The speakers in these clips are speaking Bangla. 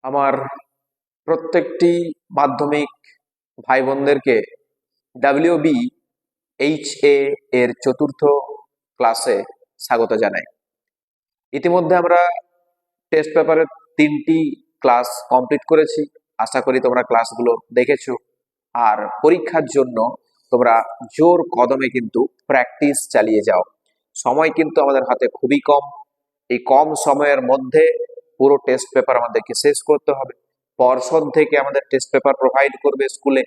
আমার প্রত্যেকটি মাধ্যমিক ভাই বোনদেরকে WBHA এর চতুর্থ ক্লাসে স্বাগত জানাই। ইতিমধ্যে আমরা টেস্ট পেপারের 3টি ক্লাস কমপ্লিট করেছি। আশা করি তোমরা ক্লাসগুলো দেখেছো। আর পরীক্ষার জন্য তোমরা জোর কদমে কিন্তু প্র্যাকটিস চালিয়ে যাও। সময় কিন্তু আমাদের হাতে খুবই কম। এই কম সময়ের মধ্যে পুরো টেস্ট পেপার আমাদেরকে শেষ করতে হবে। পর্ষদ থেকে আমাদের টেস্ট পেপার প্রোভাইড করবে স্কুলে,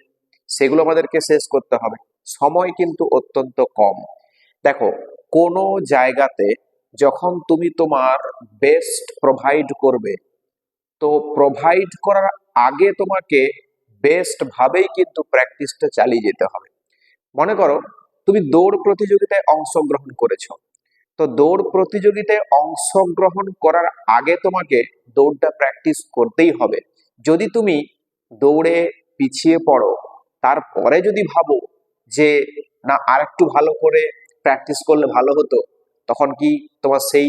সেগুলো আমাদেরকে শেষ করতে হবে। সময় কিন্তু অত্যন্ত কম। দেখো, কোনো জায়গাতে যখন তুমি তোমার বেস্ট প্রোভাইড করবে, তো প্রোভাইড করার আগে তোমাকে বেস্ট ভাবেই কিন্তু প্র্যাকটিসটা চালিয়ে যেতে হবে। মনে করো তুমি দৌড় প্রতিযোগিতায় অংশগ্রহণ করেছো, তো দৌড় প্রতিযোগিতায় অংশগ্রহণ করার আগে তোমাকে দৌড়টা প্র্যাকটিস করতেই হবে। যদি তুমি দৌড়ে পিছিয়ে পড়ো, তারপরে যদি ভাবো যে না আর একটু ভালো করে প্র্যাকটিস করলে ভালো হতো, তখন কি তোমার সেই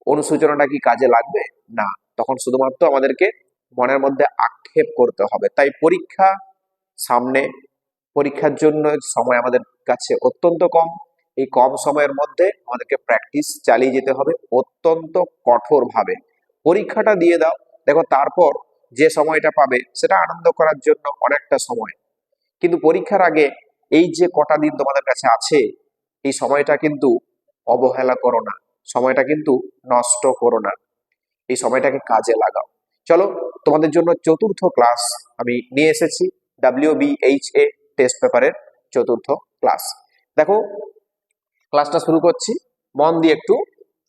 অনুশোচনাটা কি কাজে লাগবে? না, তখন শুধুমাত্র আমাদেরকে মনের মধ্যে আক্ষেপ করতে হবে। তাই পরীক্ষা সামনে, পরীক্ষার জন্য সময় আমাদের কাছে অত্যন্ত কম। এই কম সময়ের মধ্যে আমাদেরকে প্র্যাকটিস চালিয়ে যেতে হবে অত্যন্ত কঠোরভাবে। পরীক্ষাটা দিয়ে দাও, দেখো তারপর যে সময়টা পাবে সেটা আনন্দ করার জন্য অনেকটা সময়। কিন্তু পরীক্ষার আগে এই যে কটা দিন তোমাদের কাছে আছে, এই সময়টা কিন্তু অবহেলা করো না, সময়টা কিন্তু নষ্ট করো না, এই সময়টাকে কাজে লাগাও। চলো, তোমাদের জন্য চতুর্থ ক্লাস আমি নিয়ে এসেছি, WBHA টেস্ট পেপারের চতুর্থ ক্লাস। দেখো, ক্লাসটা শুরু করছি, মন দিয়ে একটু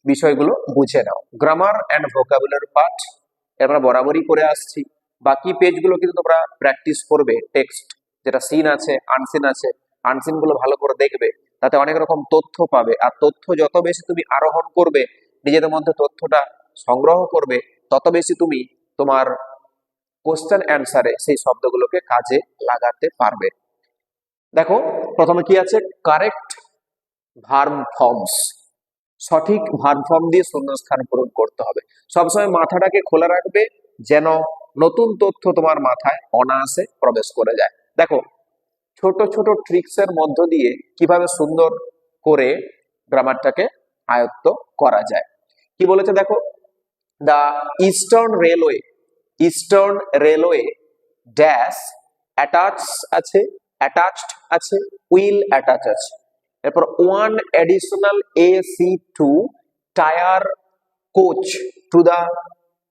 বিষয়গুলো বুঝে নাও। গ্রামার অ্যান্ড ভোকাবুলারি পার্ট আমরা বরাবরই করে আসছি। বাকি পেজগুলো কিন্তু তোমরা প্র্যাকটিস করবে। টেক্সট যেটা সিন আছে, আনসিন আছে, আনসিন গুলো ভালো করে দেখবে, তাতে অনেক রকম তথ্য পাবে। আর তথ্য যত বেশি তুমি আরোহণ করবে, নিজেদের মধ্যে তথ্যটা সংগ্রহ করবে, তত বেশি তুমি তোমার কোশ্চেন অ্যান্সারে সেই শব্দগুলোকে কাজে লাগাতে পারবে। দেখো, প্রথমে কি আছে? Correct verb forms. সঠিক ভার্ব ফর্ম দিয়ে শূন্যস্থান পূরণ করতে হবে। সবসময় মাথাটাকে খোলা রাখবে, যেন নতুন তথ্য তোমার মাথায় অনায়াসে প্রবেশ করে যায়। দেখো, ছোট ছোট ট্রিক্স এর মধ্য দিয়ে কিভাবে সুন্দর করে গ্রামারটাকে আয়ত্ত করা যায়। কি বলেছে দেখো, the Eastern Railway dash attached আছে, উইল অ্যাটাচ আছে। এরপর one additional AC2 tier coach to the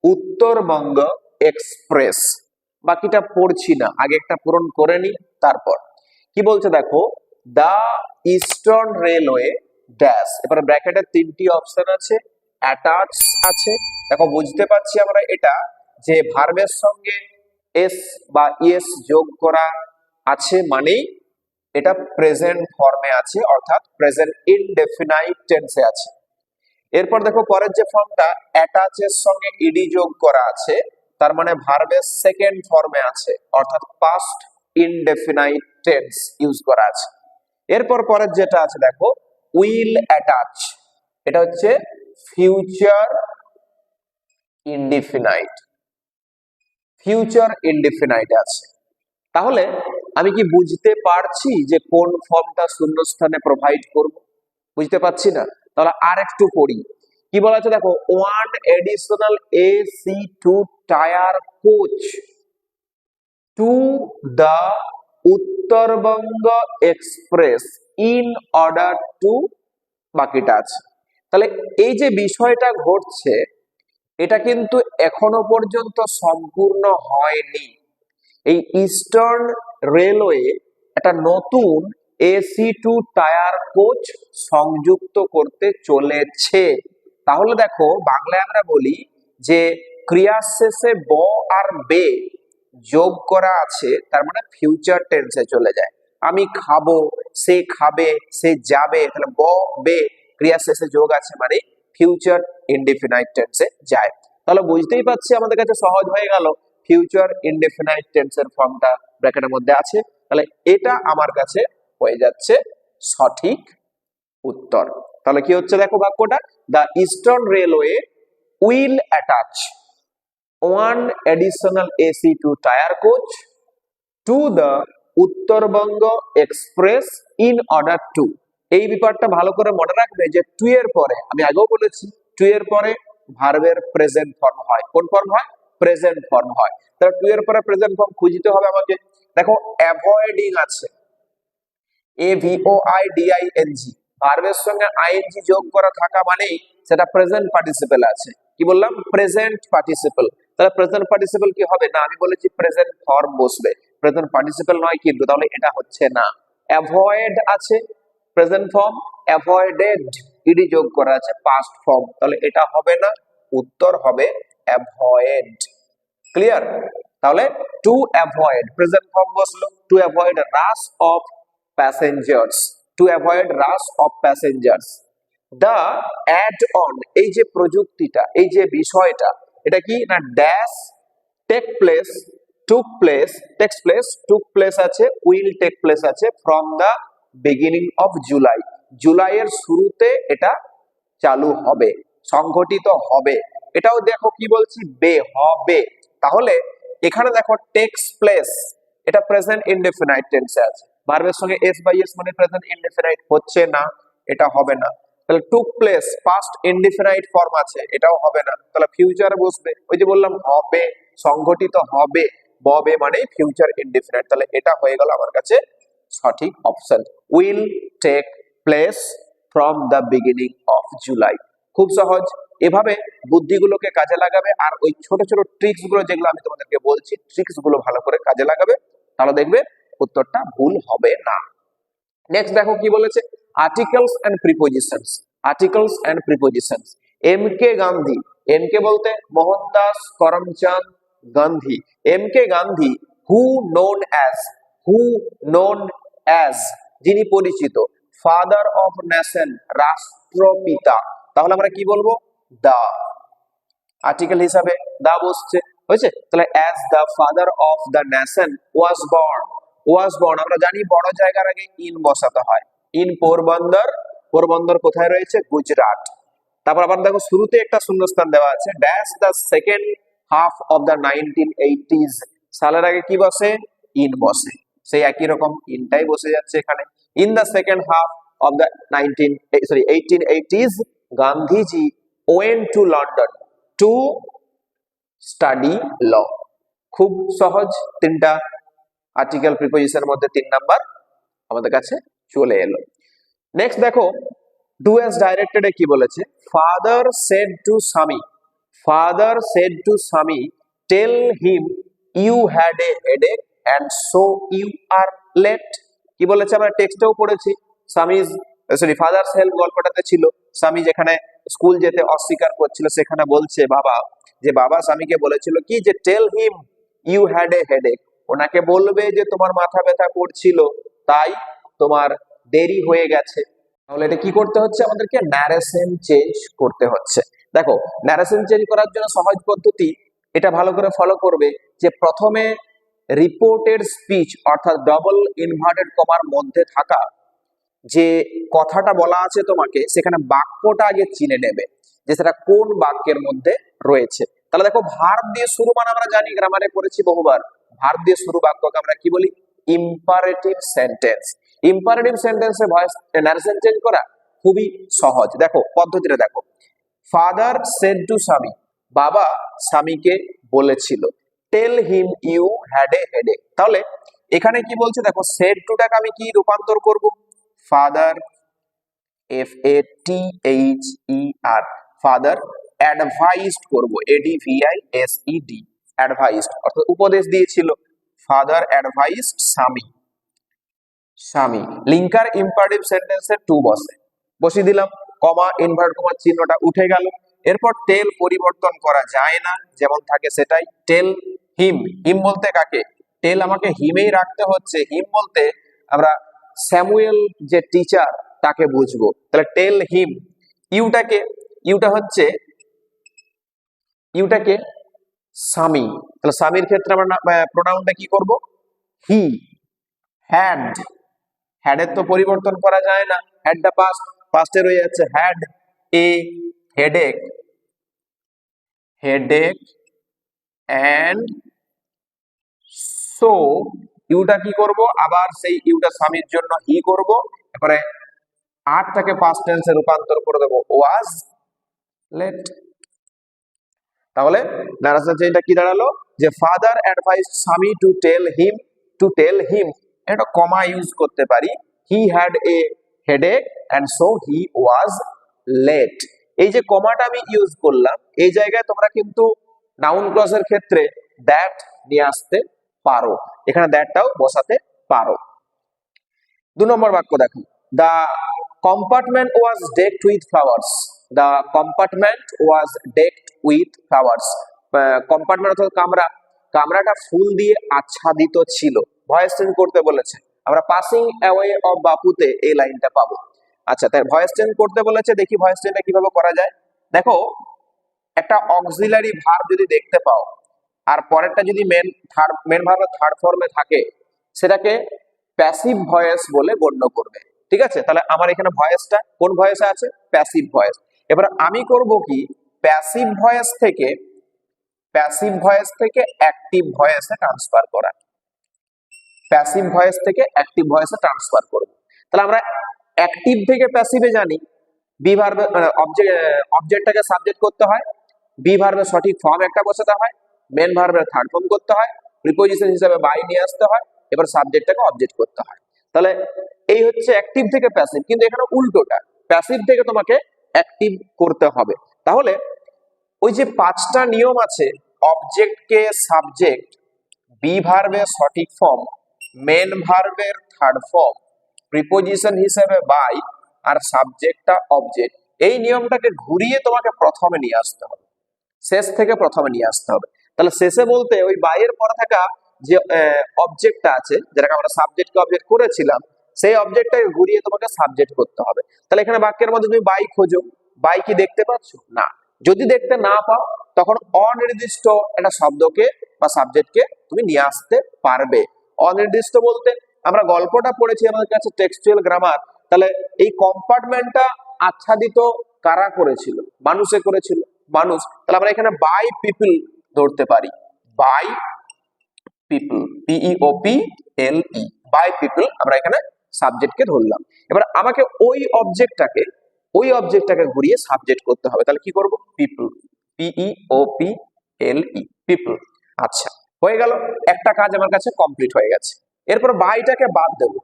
Uttarbanga express. বাকিটা পড়ছি না, আগে একটা পূরণ করে নি, তারপর কি বলছে দেখো, দা ইস্টার্ন রেলওয়ে ড্যাশ। এবারে ব্র্যাকেটের 3টি অপশন আছে, অ্যাটাচ আছে। দেখো, বুঝতে পারছি আমরা এটা যে ভার্বের সঙ্গে এস বা ইএস যোগ করা আছে, মানে এটা প্রেজেন্ট ফর্মে আছে, অর্থাৎ প্রেজেন্ট ইনডেফিনাইট টেন্সে আছে। এরপর দেখো, পরের যে ফর্মটা অ্যাটাচের সঙ্গে ইডি যোগ করা আছে, তার মানে ভার্বের সেকেন্ড ফর্মে আছে, অর্থাৎ পাস্ট ইনডেফিনাইট টেন্স ইউজ করা আছে। এরপর পরের যেটা আছে দেখো, উইল অ্যাটাচ, এটা হচ্ছে ফিউচার ইনডিফিনাইট, আছে। তাহলে আমি কি বুঝতে পারছি যে কোন ফর্মটা শূন্যস্থানে প্রোভাইড করব? বুঝতে পারছি না? তাহলে আর একটু পড়ি। কি বলা আছে দেখো, one additional AC2 tier coach to the Uttarbanga express in order to, বাকিটা আছে। তাহলে এই যে বিষয়টা ঘটছে, এটা কিন্তু এখনো পর্যন্ত সম্পূর্ণ হয়নি। এই ইস্টার্ন রেলওয়ে একটা নতুন AC2 টায়ার কোচ সংযুক্ত করতে চলেছে। তাহলে দেখো, বাংলায় আমরা বলি যে ক্রিয়ার শেষে ব আর বে যোগ করা আছে, তার মানে ফিউচার টেন্সে চলে যায়। আমি খাবো, সে খাবে, সে যাবে, তাহলে ব বে ক্রিয়ার শেষে যোগ আছে, মানে ফিউচার ইনডিফিনাইট টেন্সে যায়। তাহলে বুঝতেই পারছি আমাদের কাছে সহজ হয়ে গেল, ফিউচার ইনডেফিনাইট টেন্সের ফর্মটা ব্র্যাকেটের মধ্যে আছে। তাহলে এটা আমার কাছে হয়ে যাচ্ছে সঠিক উত্তর। তাহলে কি হচ্ছে দেখো বাক্যটা, the Eastern railway will attach one additional AC2 tire coach to the Uttarbanga express in order to, এই ব্যাপারটা ভালো করে মনে রাখবে যে টু এর পরে, আমি আগেও বলেছি টু এর পরে ভার্বের প্রেজেন্ট ফর্ম হয়। কোন ফর্ম হয়? প্রেজেন্ট ফর্ম হয়। তাহলে টু এর পরে প্রেজেন্ট ফর্ম খুঁজতে হবে আমাকে। দেখো অ্যাভয়েডিং আছে, AVOIDING, ভার্বের সঙ্গে আইএনজি যোগ করা থাকা মানেই সেটা প্রেজেন্ট পার্টিসিপল আছে। কি বললাম? Present participle. তাহলে প্রেজেন্ট পার্টিসিপল কি হবে? না, আমি বলেছি প্রেজেন্ট ফর্ম বসবে, প্রেজেন্ট পার্টিসিপল নয় কিন্তু, তাহলে এটা হচ্ছে না। অ্যাভয়েড আছে প্রেজেন্ট ফর্ম, অ্যাভয়েডেড ইডি যোগ করা আছে পাস্ট ফর্ম, তাহলে এটা হবে না, উত্তর হবে অ্যাভয়েড। ক্লিয়ার? তাহলে টু অ্যাভয়েড প্রেজেন্ট ফর্ম বসলো, to avoid rush of passengers, to avoid rush of passengers. The add on, এই যে প্রযুক্তিটা, এই যে বিষয়টা, এটা কি না dash take place, took place, takes place, took place আছে, উইল টেক প্লেস আছে from the beginning of July, জুলাইয়ের শুরুতে এটা চালু হবে, সংঘটিত হবে। এটাও দেখো কি বলছি, বে হবে। তাহলে এখানে দেখো টেক্স প্লেস, এটা প্রেজেন্ট ইনডেফিনাইট টেন্সে আছে, ভার্বের সঙ্গে এস বাই এস মানে প্রেজেন্ট ইনডেফিনাইট হচ্ছে না, এটা হবে না। তাহলে took place past indefinite form আছে, এটাও হবে না, তাহলে ফিউচারে বসবে। ওই যে বললাম হবে, সংঘটিত হবে, ববে মানে ফিউচার ইনডেফিনাইট, তাহলে এটা হয়ে গেল আমার কাছে সঠিক option, will take place from the beginning of July. খুব সহজ, এভাবে বুদ্ধিগুলোকে কাজে লাগাবে, আর ওই ছোট ছোট ট্রিক্স গুলো যেগুলো আমি তোমাদেরকে বলছি, ট্রিক্স গুলো ভালো করে কাজে লাগাবে, তাহলে দেখবে উত্তরটা ভুল হবে না। নেক্সট দেখো কি বলেছে, articles and prepositions, articles and prepositions. M K Gandhi, M K বলতে Mohandas Karamchand Gandhi, M K Gandhi who known as, who known as যিনি পরিচিত, ফাদার অফ নেশন রাষ্ট্রপিতা, তাহলে আমরা কি বলবো? দা, আর্টিকেল হিসাবে দা বসছে, হয়েছে। তাহলে as the father of the nation was born, was born আমরা জানি বড় জায়গার আগে ইন বসাতে হয়, ইন পোরবন্দর, পোরবন্দর কোথায় রয়েছে? গুজরাট। তারপর আবার দেখো শুরুতে একটা শূন্যস্থান দেওয়া আছে, dash the second half of the 1980s, সালের আগে কি বসে? ইন বসে, সেই একই রকম ইনটাই বসে যাচ্ছে এখানে। In the second half of the 1880s Gandhiji went to London to study law। খুব সহজ, তিনটা আর্টিকেল প্রিপোজিশনের মধ্যে 3 নাম্বার আমাদের কাছে চলে এলো। নেক্সট দেখো ডু অ্যাজ ডাইরেক্টেড এ কি বলেছে, father said to Swami, father said to Swami tell him you had a headache and so you are late. কি বলেছে আমরা টেক্সটেও পড়েছি, স্বামী ফাদার্স হেল্প গল্পটাতে ছিল, স্বামী যেখানে স্কুল যেতে অস্বীকার করছিল সেখানে বলছে বাবা, যে বাবা স্বামীকে বলেছিল কি, যে tell him you had a headache, ওনাকে বলবে যে তোমার মাথা ব্যথা করছিল তাই তোমার দেরি হয়ে গেছে। তাহলে এটা কি করতে হচ্ছে আমাদেরকে? ন্যারেশন চেঞ্জ করতে হচ্ছে। দেখো ন্যারেশন চেঞ্জ করার জন্য সহজ পদ্ধতি, এটা ভালো করে ফলো করবে, যে প্রথমে রিপোর্টেড স্পিচ অর্থাৎ ডবল ইনভার্টেড কমার মধ্যে থাকা যে কথাটা বলা আছে তোমাকে, সেখানে বাক্যটা আগে চিনে নেবে যে সেটা কোন বাক্যের মধ্যে রয়েছে। তাহলে দেখো ভার্ব দিয়ে শুরু মানে আমরা জানি, গ্রামারে পড়েছি বহুবার, ভার্ব দিয়ে শুরু বাক্যকে আমরা কি বলি? Imperative sentence. ইম্পারেটিভ সেন্টেন্সে ভয়েস ন্যারেশন চেঞ্জ করা খুবই সহজ। দেখো পদ্ধতিটা দেখো, ফাদার সেড টু স্বামী, বাবা স্বামীকে বলেছিল, tell him you had a headache. তাহলে এখানে কি বলছে দেখো, সেড টুটাকে আমি কি রূপান্তর করব? ফাদার, FATHER, ফাদার অ্যাডভাইসড করব, ADVISED, অ্যাডভাইসড অর্থাৎ উপদেশ দিয়েছিল, ফাদার অ্যাডভাইসড স্বামী, স্বামী। লিঙ্কার ইম্পারেটিভ সেন্টেন্সে টু বসে, বসিয়ে দিলাম, কমা ইনভার্ট কমার চিহ্নটা উঠে গেল। এরপর টেল পরিবর্তন করা যায় না, যেমন থাকে সেটাই, টেল হিম, হিম বলতে কাকে? টেল আমাকে হিমেই রাখতে হচ্ছে, হিম বলতে আমরা স্যামুয়েল যে টিচার তাকে বুঝবো, তাহলে টেল হিম। ইউটাকে, ইউটা হচ্ছে, ইউটাকে স্বামী, তাহলে স্বামীর ক্ষেত্রে আমরা প্রোনাউনটা কি করব? হি। হ্যাড, হ্যাডের তো পরিবর্তন করা যায় না, হ্যাডটা পাস্ট, পাস্টে রয়ে যাচ্ছে, had a headache, headache and so ইউটা কি করব, আবার সেই ইউটা স্বামীর জন্য হি করব, তারপরে আরটাকে পাস্ট টেন্সে রূপান্তর করে দেবো ওয়াজ লেট। তাহলে নারেশন চেঞ্জটা কি দাঁড়ালো, যে father advice Swami to tell him, একটা কমা ইউজ করতে পারি, he had a headache and so he was late. এই যে কমাটা আমি ইউজ করলাম, এই জায়গায় তোমরা কিন্তু নাউন ক্লজের ক্ষেত্রে দ্যাট নিয়ে আসতে পারো, এখানে দ্যাটটাও বসাতে পারো। 2 নম্বর বাক্য দেখো, the compartment was ডেকড with flowers. The compartment was ডেকড with flowers. Compartment অর্থাৎ কামরা, কামরাটা ফুল দিয়ে আচ্ছাদিত ছিল। ভয়েস চেঞ্জ করতে বলেছে, আমরা পাসিং অ্যাওয়ে অফ বাপুতে এই লাইনটা পাবো। আচ্ছা, তাই ভয়েস চেঞ্জ করতে বলেছে, দেখি ভয়েস চেঞ্জটা কিভাবে করা যায়। দেখো, একটা অক্সিলারি ভার্ব যদি দেখতে পাও আর পরেরটা যদি মেন ভার্বের থার্ড ফর্মে থাকে, সেটাকে প্যাসিভ ভয়েস বলে গণ্য করবে। ঠিক আছে, তাহলে আমার এখানে ভয়েসটা কোন ভয়েসে আছে, প্যাসিভ ভয়েস। এবার আমি করব কি, প্যাসিভ ভয়েস থেকে অ্যাক্টিভ ভয়েসে ট্রান্সফার করা, প্যাসিভ ভয়েস থেকে অ্যাক্টিভ ভয়েসে ট্রান্সফার করব। তাহলে আমরা অ্যাক্টিভ থেকে প্যাসিভে জানি, বি ভার্বে অবজেক্টটাকে সাবজেক্ট করতে হয়, বি ভার্বের সঠিক ফর্ম একটা বসাতে হয়, মেন ভার্বের থার্ড ফর্ম করতে হয়, প্রিপোজিশন হিসেবে বাই নিয়ে আসতে হয়, এবার সাবজেক্টটাকে অবজেক্ট করতে হয়। তাহলে এই হচ্ছে অ্যাক্টিভ থেকে প্যাসিভ, কিন্তু এখানে উল্টোটা, প্যাসিভ থেকে তোমাকে অ্যাক্টিভ করতে হবে। তাহলে ওই যে 5টা নিয়ম আছে, অবজেক্টকে সাবজেক্ট, বি ভার্বের সঠিক ফর্ম, মেন ভার্বের থার্ড ফর্ম, প্রিপোজিশন হিসেবে বাই, আর সাবজেক্টটা অবজেক্ট, এই নিয়মটাকে ঘুরিয়ে তোমাকে প্রথমে নিয়ে আসতে হবে, শেষ থেকে প্রথমে নিয়ে আসতে হবে। তাহলে শেষে বলতে ওই বাইয়ের পরে থাকা যে অবজেক্টটা আছে, যেটাকে আমরা সাবজেক্টকে অবজেক্ট করেছিলাম, সেই অবজেক্টটাকে ঘুরিয়ে তোমাকে সাবজেক্ট করতে হবে। তাহলে এখানে বাক্যের মধ্যে তুমি বাই খোঁজো, বাই কি দেখতে পাচ্ছ না, যদি দেখতে না পাও তখন অনির্দিষ্ট একটা শব্দকে বা সাবজেক্টকে তুমি নিয়ে আসতে পারবে। অনির্দিষ্ট বলতে আমরা গল্পটা পড়েছি আমাদের কাছে টেক্সচুয়াল গ্রামার, তাহলে এই কম্পার্টমেন্টটা আচ্ছাদিত কারা করেছিল, মানুষে করেছিল, মানুষ। তাহলে আমরা এখানে বাই পিপল ধরতে পারি, by people, PEOPLE, by people, আমরা এখানে সাবজেক্টকে ধরলাম। এবার আমাকে ওই অবজেক্টটাকে ঘুরিয়ে সাবজেক্ট করতে হবে, তাহলে কি করব, পিপল, PEOPLE, পিপল। আচ্ছা, হয়ে গেল, একটা কাজ আমার কাছে কমপ্লিট হয়ে গেছে। এরপর বাইটাকে বাদ দেবো,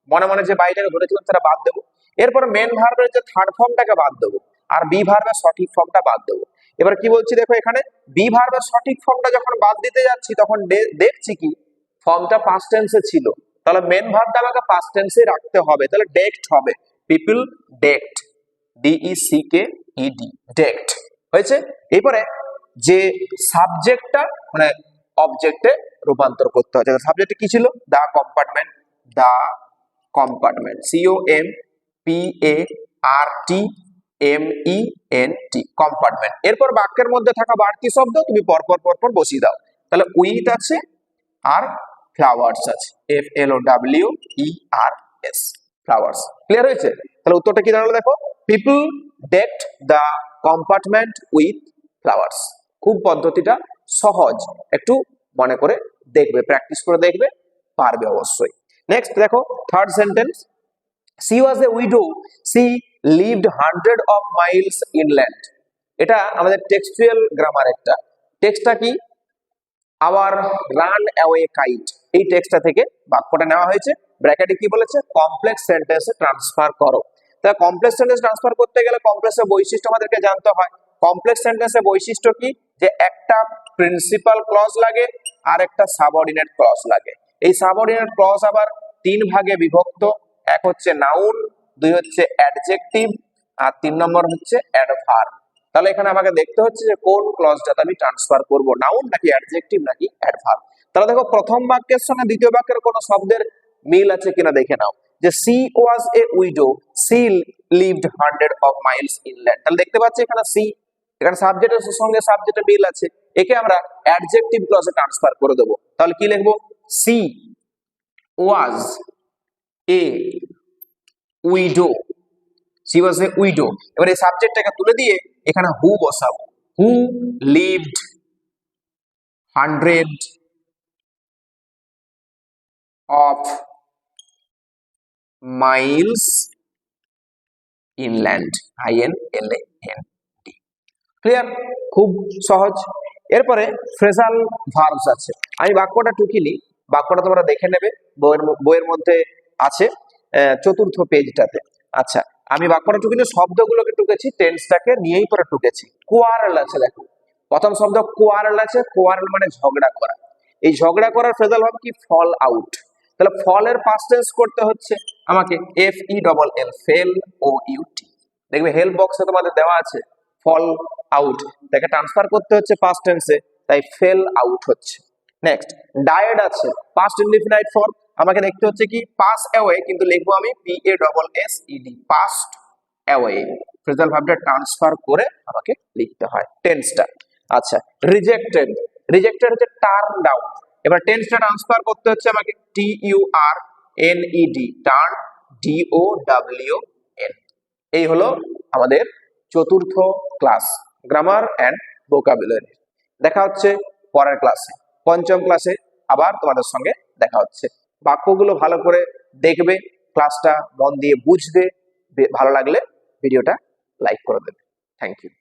মনে মনে যে বাইটাকে ধরেছিলাম সেটা বাদ দেবো। এরপর মেন ভার্বের যে থার্ড ফর্মটাকে বাদ দেবো, আর বি ভার্বের সঠিক ফর্মটা বাদ দেবো। এবার কি বলছি দেখো, এখানে বি ভার্বের সঠিক ফর্মটা যখন বাদ দিতে যাচ্ছি তখন দেখছি কি ফর্মটা পাস্ট টেন্সে ছিল, তাহলে মেন ভার্বটা আমাকে পাস্ট টেন্সে রাখতে হবে, তাহলে ডেকড হবে, পিপল ডেকড, DECKED, ডেকড হয়েছে। এরপরে যে সাবজেক্টটা মানে অবজেক্টে রূপান্তর করতে হয়, সাবজেক্টে কি ছিল, দা কম্পার্টমেন্ট, COMPARTMENT, কম্পার্টমেন্ট। এরপর বাক্যের মধ্যে থাকা বাড়তি শব্দ তুমি পরপর বসিয়ে দাও, তাহলে উইথ আছে আর ফ্লাওয়ার্স আছে, FLOWERS, ফ্লাওয়ার্স। ক্লিয়ার হয়েছে? তাহলে উত্তরটা কি দাঁড়ালো দেখো, people ডেকড the compartment with flowers. খুব পদ্ধতিটা সহজ, একটু মনে করে দেখবে, প্র্যাকটিস করে দেখবে, পারবে অবশ্যই। নেক্সট দেখো, third sentence, she was a widow, she lived hundred of miles inland। এটা আমাদের টেক্সচুয়াল গ্রামার একটা, টেক্সটটা কি, আওয়ার রান অ্যাওয়ে কাইট, এই টেক্সটটা থেকে বাক্যটা নেওয়া হয়েছে। ব্র্যাকেটে কি বলেছে, কমপ্লেক্স সেন্টেন্সে ট্রান্সফার করো। তাহলে কমপ্লেক্স সেন্টেন্স ট্রান্সফার করতে গেলে কমপ্লেক্সের বৈশিষ্ট্য আমাদেরকে জানতে হয়। কমপ্লেক্স সেন্টেন্সের বৈশিষ্ট্য কি, যে একটা প্রিন্সিপাল ক্লজ লাগে আর একটা সাবঅর্ডিনেট ক্লজ লাগে। এই সাবঅর্ডিনেট ক্লজ আবার 3 ভাগে বিভক্ত, এক হচ্ছে নাউন, 2 হচ্ছে অ্যাডজেক্টিভ, আর 3 নম্বর হচ্ছে অ্যাডভার্ব। তাহলে এখানে আমাকে দেখতে হচ্ছে যে কোন ক্লজটাতে আমি ট্রান্সফার করব, নাউন নাকি অ্যাডজেক্টিভ নাকি অ্যাডভার্ব। তাহলে দেখো, প্রথম বাক্যের সঙ্গে দ্বিতীয় বাক্যের কোনো শব্দের মিল আছে কিনা দেখে নাও, যে she was a widow, she lived 100 of miles inland। তাহলে দেখতে পাচ্ছি এখানে সি, এখানে সাবজেক্টের সঙ্গে সাবজেক্টের মিল আছে, একে আমরা অ্যাডজেক্টিভ ক্লজে ট্রান্সফার করে দেবো। তাহলে কি লিখবো, C was a widow, she was a widow। এবার এই সাবজেক্টটাকে তুলে দিয়ে এখানে হু বসাবো, who lived 100 of miles inland, INLAND। Clear? খুব সহজ। এরপরে ফ্রেজাল ভার্বস আছে। আমি বাক্যটা টুকিনি, বাক্যটা তোমরা দেখে নেবে, বইয়ের মধ্যে আছে, চতুর্থ পেজটাতে। আচ্ছা, আমি বাক্যটা টুকিনি, শব্দগুলোকে টুকেছি, টেন্সটাকে নিয়েই পরে টুকেছি। কোয়ারেল আছে, দেখো প্রথম শব্দ কোয়ারেল আছে। কোয়ারেল মানে ঝগড়া করা। এই ঝগড়া করার ফ্রেজাল ভার্ব কি? Fall out. তাহলে ফলের পাস্ট টেন্স করতে হচ্ছে আমাকে FELL, ফেল OUT। দেখবে হেল্প বক্সে তোমাদের দেওয়া আছে ফল আউট, তাকে ট্রান্সফার করতে হচ্ছে পাস্ট টেন্সে, তাই ফেল আউট হচ্ছে। নেক্সট ডায়েড আছে, পাস্ট ইনডিফিনাইট ফর্ম। আমাকে দেখতে হচ্ছে কি? পাস অ্যাওয়ে, কিন্তু লিখবো আমি PASSED, পাস্ট অ্যাওয়ে। ফ্রেজাল ভার্বটা ট্রান্সফার করে আমাকে লিখতে হয় টেন্সটা। আচ্ছা, রিজেক্টেড। রিজেক্টেড হচ্ছে টার্ন ডাউন। এবার টেন্সটা ট্রান্সফার করতে হচ্ছে আমাকে TURNED, টার্ন DOWN। এই হলো আমাদের চতুর্থ ক্লাস, গ্রামার অ্যান্ড ভোকাবুলারি। দেখা হচ্ছে পরের ক্লাসে, পঞ্চম ক্লাসে আবার তোমাদের সঙ্গে দেখা হচ্ছে। বাক্যগুলো ভালো করে দেখবে, ক্লাসটা মন দিয়ে বুঝবে, ভালো লাগলে ভিডিওটা লাইক করে দেবে। Thank you.